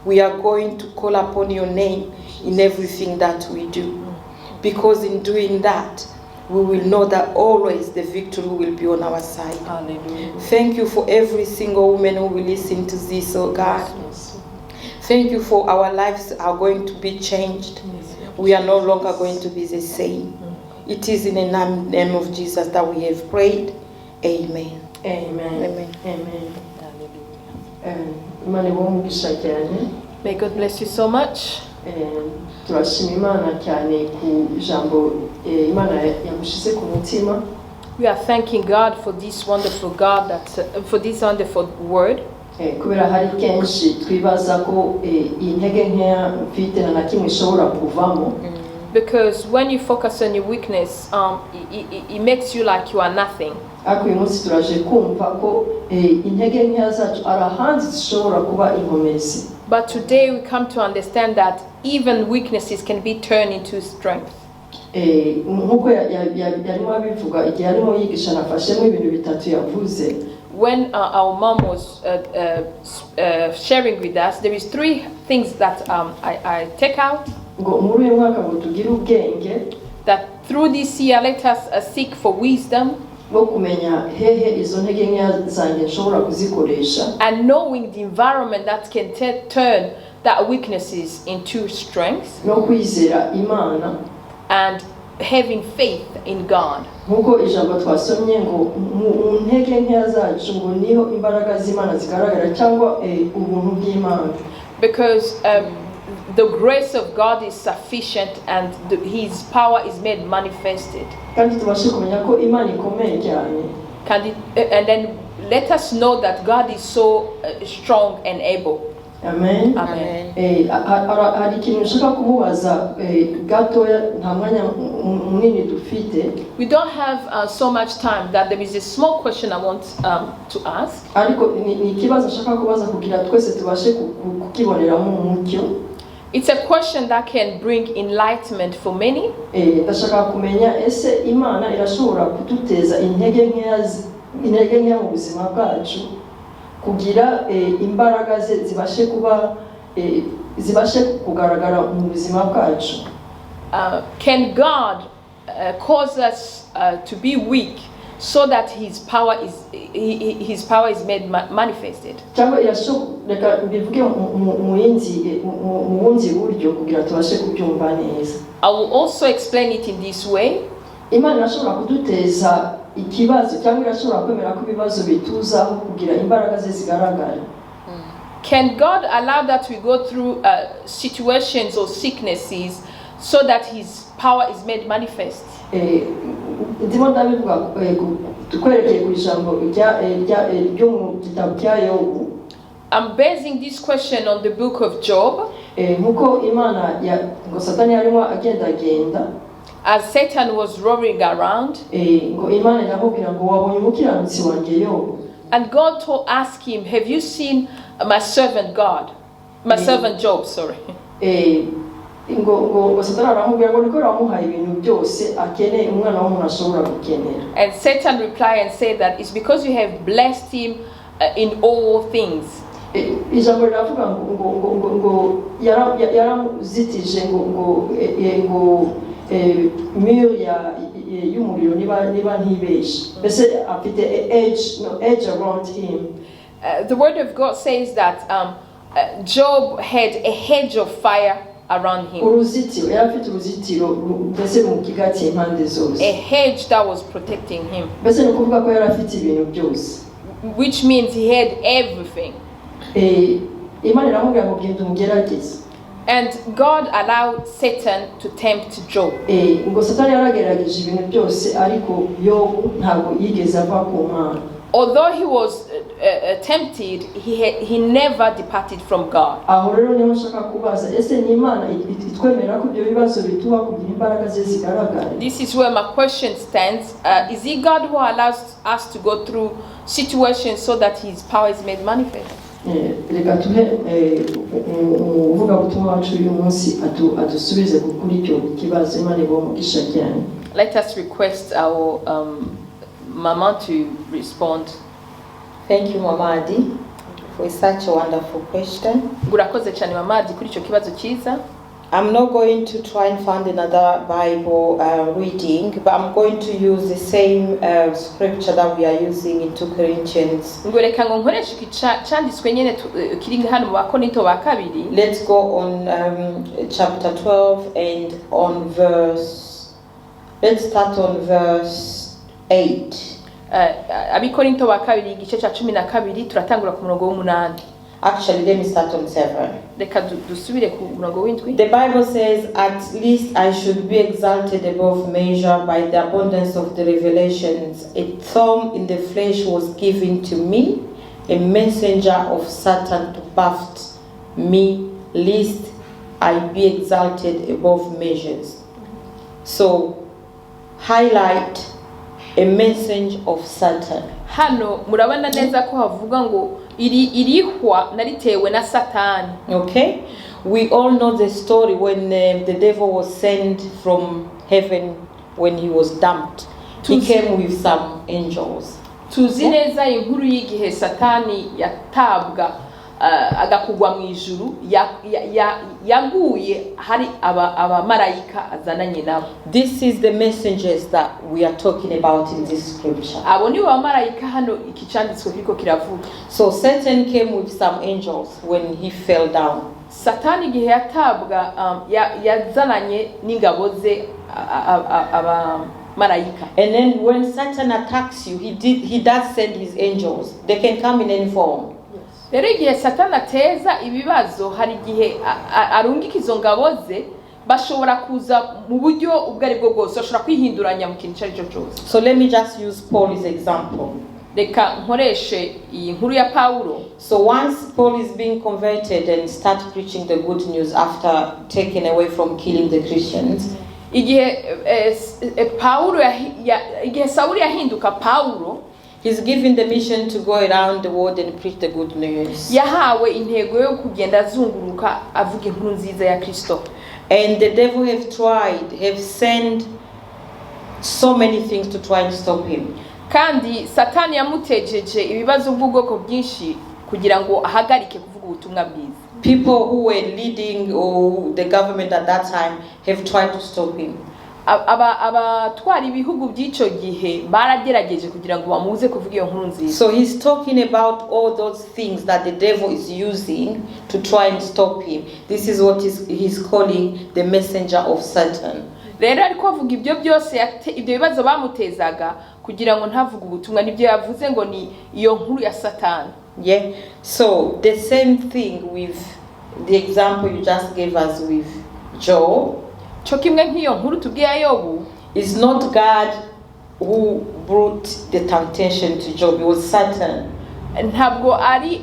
We are going to call upon your name in everything that we do. Because in doing that, we will know that always the victory will be on our side. Hallelujah. Thank you for every single woman who will listen to this, oh God. Thank you for our lives are going to be changed. We are no longer going to be the same. It is in the name of Jesus that we have prayed. Amen. Amen. Amen. Amen. Hallelujah. Imana ibahe umugisha cyane. May God bless you so much. Turashima Imana cyane ku ijambo Imana yagushize ku mutima. We are thanking God for this wonderful for this wonderful word. Kubera hari kenshi twibaza ko intege nkeya mfite na kimwe ishobora kuvamo. Because when you focus on your weakness, it makes you like you are nothing. Ariko uyu munsi turaje kumva ko intege nkeya zacu ari ahandi zishobora kuba inkomezi. But today we come to understand that even weaknesses can be turned into strength. Nkuko yarimo abivuga igihe arimo yigisha nafashemo ibintu bitatu yavuze. When our mom was sharing with us, there is 3 things that I take out. Ngo muri uyu mwaka ngo tugire ubwenge. That through this year, let us seek for wisdom. Bwo kumenya hehe izo ntege nkeya zanjye nshobora kuzikoresha. And knowing the environment that can turn that weaknesses into strength. No kwizera Imana. And having faith in God. Nkuko ijambo twasomye ngo mu ntege nkeya zacu ngo niho imbaraga z'Imana zigaragara cyangwa ubuntu bw'Imana. Because the grace of God is sufficient and His power is made manifested. Kandi tubashe kumenya ko Imana ikomeye cyane. And then let us know that God is so strong and able. Amen. Amen. Hari ikintu nshaka kumubaza gatoya nta mwanya munini dufite. We don't have so much time that there is a small question I want to ask. Ariko ni ikibazo nshaka kubaza kugira twese tubashe kukiboneramo umucyo. It's a question that can bring enlightenment for many. Ndashaka kumenya ese Imana irashobora kuduteza intege nkeya mu buzima bwacu kugira imbaraga ze zibashe kugaragara mu buzima bwacu. Can God cause us to be weak so that His power is made manifested? Cyangwa irashobora bivuge mu bundi buryo kugira tubashe kubyumva neza. I will also explain it in this way. Imana irashobora kuduteza ikibazo cyangwa irashobora kwemera ko ibibazo bituzaho kugira imbaraga ze zigaragara. Can God allow that we go through situations or sicknesses so that His power is made manifest? Ndimo ndabivuga tukwerekeye ku ijambo ryo mu gitabo cya Yobu. I'm basing this question on the book of Job. Nkuko Imana ngo Satani yarimo agendagenda. As Satan was roaming around. Ngo Imana iramubwira ngo wabonye umukiranutsi wanjye Yobu. And God asked him, have you seen my servant God? My servant Job, sorry. ngo Satani aramubwira ngo niko ramuhaye ibintu byose akeneye umwana w'umuntu ashobora gukenera. And Satan replied and said that it's because you have blessed him in all things. Ijambo riravuga ngo yaramuzitije ngo mur y'umuriro niba ntibeshe. Mbese afite edge around him. The word of God says that Job had a hedge of fire around him. Uruzitiro yarafite uruzitiro mbese rumukigatiye impande zose. A hedge that was protecting him. Mbese ni ukuvuga ko yarafite ibintu byose. Which means he had everything. Imana iramubwira ngo genda umugerageze. And God allowed Satan to tempt Job. Ngo Satani yaragerageje ibintu byose ariko Yobu ntabwo yigeze ava ku Mana. Although he was tempted, he never departed from God. Aho rero niho nshaka kubaza ese ni Imana itwemera ko ibyo bibazo bituba kugira imbaraga ze zigaragara. This is where my question stands. Is it God who allows us to go through situations so that his power is made manifest? Reka tuhe uvuga butumwa wacu uyu munsi adusubize kuri icyo kibazo Imana ibomugisha cyane. Let us request our Mama to respond. Thank you, Mama Adi, for such a wonderful question. Gurakoze cyane Mama Adi kuri icyo kibazo cyiza. I'm not going to try and find another Bible reading, but I'm going to use the same scripture that we are using in 2 Corinthians. Ngoreka ngo nkoresha cyanditswe nyene kiri hano mu Bakorinto ba kabiri. Let's go on chapter 12 and on let's start on verse 8. Abikorinto ba kabiri igice cya 12 turatangura ku murongo w'8. Actually, let me start on 7. Reka dusubire ku murongo w'7. The Bible says, "At least I should be exalted above measure by the abundance of the revelations. A thorn in the flesh was given to me, a messenger of Satan to buffet me, lest I be exalted above measures." So, highlight a message of Satan. Hano murabana neza ko havuga ngo irihwa naritewe na Satani. Okay, we all know the story when the devil was sent from heaven when he was dumped. He came with some angels. Tuzi neza inkuru y'igihe Satani yatabwa agakugwa mu ijuru yaguye hari abamarayika azananye nabo. This is the messengers that we are talking about in this scripture. Abo ni abamarayika hano ikicanditswe kiriko kiravuga. So Satan came with some angels when he fell down. Satani igihe yatabwa yazananye n'ingabo ze abamarayika. And then when Satan attacks you, he does send his angels. They can come in any form. Rero igihe Satani ateza ibibazo hari igihe arungika izo ngabo ze bashobora kuza mu buryo ubwo ari bwo bwose bashobora kwihinduranya mu kintu cyari cyo cyose. So let me just use Paul's example. Reka nkoreshe iyi nkuru ya Paulo. So once Paul is being converted and start preaching the good news after taken away from killing the Christians. Igihe Paulo igihe Sauli yahinduka Paulo, he's given the mission to go around the world and preach the good news. Yahawe intego yo kugenda azunguruka avuga inkuru nziza ya Kristo. And the devil have sent so many things to try and stop him. Kandi Satani yamutejeje ibibazo by'ubwoko bwinshi kugira ngo ahagarike kuvuga ubutumwa bwiza. People who were leading the government at that time have tried to stop him. Abatwara ibihugu by'icyo gihe baragerageje kugira ngo bamuze kuvuga iyo nkuru nziza. So he's talking about all those things that the devil is using to try and stop him. This is what he's calling the messenger of Satan. Rero ariko avuga ibyo byose ibyo bibazo bamutezaga kugira ngo ntavuga ubutumwa nibyo yavuze ngo ni iyo nkuru ya Satani. Yeah. So the same thing with the example you just gave us with Job. Cyo kimwe nk'iyo nkuru tubwiye Yobu, is not God who brought the temptation to Job, it was Satan. Ntabwo ari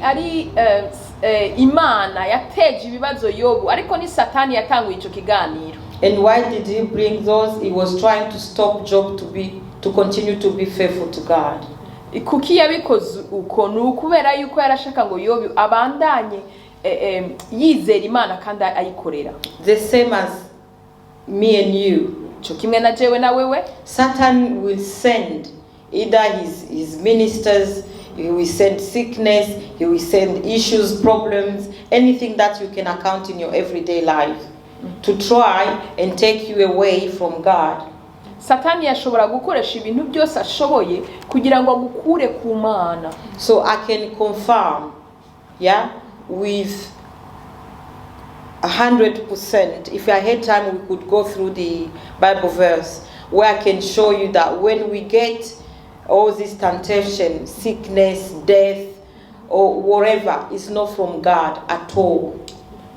Imana yateje ibibazo Yobu ariko ni Satani yatanguye icyo kiganiro. And why did he bring those? He was trying to stop Job to continue to be faithful to God. Kuki yabikoze uko ni ukubera yuko yarashaka ngo Yobu abandanye yizera Imana kandi ayikorera. The same as me and you. Cyo kimwe na jewe na wewe. Satan will send either his ministers, he will send sickness, he will send issues, problems, anything that you can account in your everyday life to try and take you away from God. Satani yashobora gukoresha ibintu byose ashoboye kugira ngo agukure ku Mana. So I can confirm, yeah, with 100%, if I had time we could go through the Bible verse where I can show you that when we get all this temptation, sickness, death, or whatever, it's not from God at all.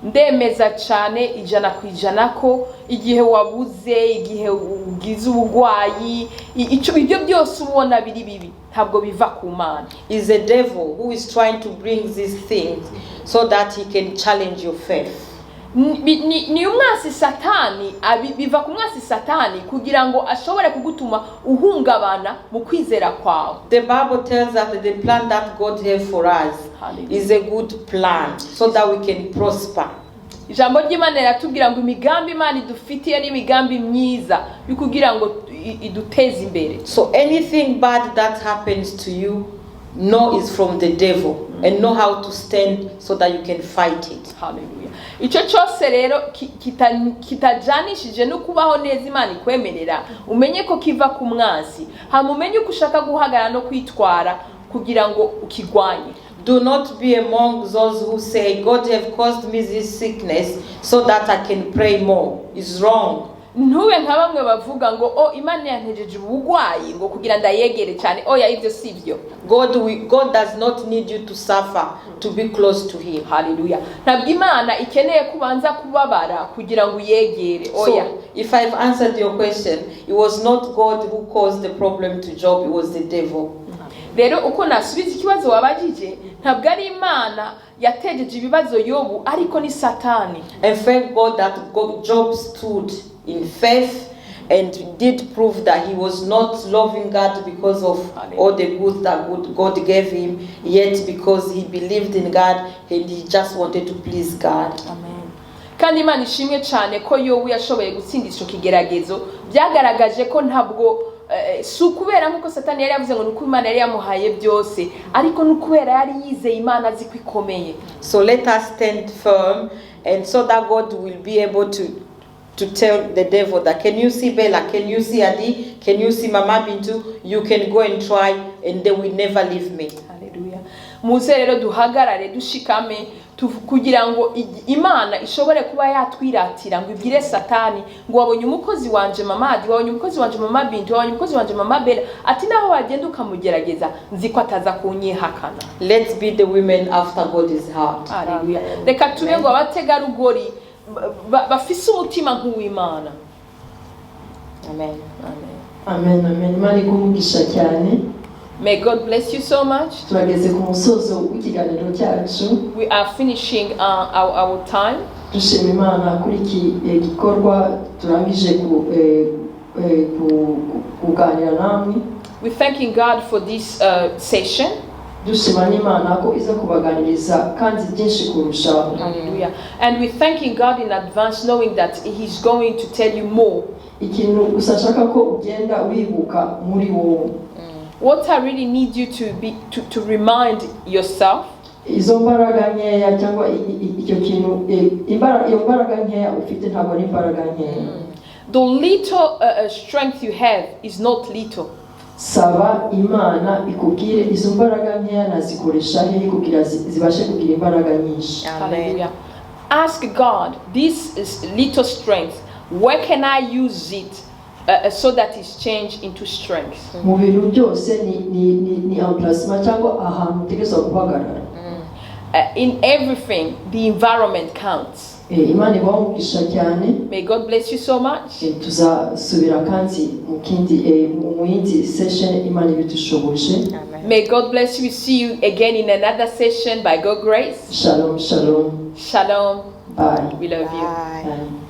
Ndemeza cyane ijana ku ijana ko igihe wabuze, igihe ugize ubugwayi, ibyo byose ubona biri bibi ntabwo biva ku Mana. Is the devil who is trying to bring these things so that he can challenge your faith. Ni umwasi Satani, biva ku mwasi Satani kugira ngo ashobore kugutuma uhungabana mu kwizera kwawe. The Bible tells us that the plan that God has for us is a good plan so that we can prosper. Ijambo ry'Imana riratubwira ngo imigambi Imana idufitiye ni imigambi myiza bikugira ngo iduteze imbere. So anything bad that happens to you, know is from the devil and know how to stand so that you can fight it. Hallelujah. Icyo cyose rero kitajanishije no kubaho neza Imana ikwemerera, umenye ko kiva ku mwasi, hamumenye uko ushaka guhagarara no kwitwara kugira ngo ukigwanye. Do not be among those who say, God have caused me this sickness so that I can pray more. It's wrong. Ntube nka bamwe bavuga ngo Imana yantejeje ubugwayi ngo kugira ndayegere cyane. Oya, ibyo sivyo. God does not need you to suffer to be close to him. Hallelujah. Ntabwo Imana ikeneye kubanza kubabara kugira ngo uyegere. Oya. So, if I've answered your question, it was not God who caused the problem to Job, it was the devil. Rero uko nasubiza ikibazo wabajije, ntabwo ari Imana yatejeje ibibazo Yobu, ariko ni Satani. And thank God that Job stood in faith and did prove that he was not loving God because of all the good that God gave him, yet because he believed in God and he just wanted to please God. Amen. Kandi Imana ishimwe cyane ko Yobu yashoboye gutsindisha ikigeragezo, byagaragaje ko ntabwo kubera nkuko Satani yari yavuze ngo nuko Imana yari yamuhaye byose, ariko nukubera yari yizeye Imana azi ko ikomeye. So let us stand firm, and so that God will be able to tell the devil that, can you see Bella, can you see Adi, can you see Mama Bintu, you can go and try and they will never leave me. Hallelujah. Muze rero duhagarare dushikame kugira ngo Imana ishobore kuba yatwiratira ngo ibwire Satani ngo wabonye umukozi wanje Mama Adi, wabonye umukozi wanje Mama Bintu, wabonye umukozi wanje Mama Bella, ati naho wagenda ukamugerageza nzi ko ataza kunyihakana. Let's be the women after God's heart. Hallelujah. Reka tube ngo abategarugori bafise umutima nk'uw'Imana. Amen. Amen. Amen. Imana ikumugisha cyane. May God bless you so much. Turageze ku musozo w'ikiganiro cyacu. We are finishing our time. Dushima Imana kuri iki gikorwa turangije kuganira namwe. We thanking God for this session. Dushima n'Imana ko iza kubaganiriza kandi byinshi kurushaho. Hallelujah. And we thanking God in advance, knowing that He's going to tell you more. Ikintu usashaka ko ugenda wibuka muri wowe. What I really need you to remind yourself. Izo mbaraga nkeya cyangwa icyo kintu iyo mbaraga nkeya ufite ntabwo ari imbaraga nkeya. The little strength you have is not little. Saba Imana ikubwire izo mbaraga nkeya nazikoresha hehe kugira zibashe kugira imbaraga nyinshi. Hallelujah. Ask God, this is little strength, where can I use it so that it's changed into strength? Mu bintu byose ni emplacement cyangwa ahantu utegerezwa guhagarara. In everything, the environment counts. Imana ibamugisha cyane. May God bless you so much. Tuzasubira kandi mu yindi session Imana ibitushoboje. May God bless you. We see you again in another session by God's grace. Shalom, shalom. Shalom. Bye. We love you. Bye. Bye.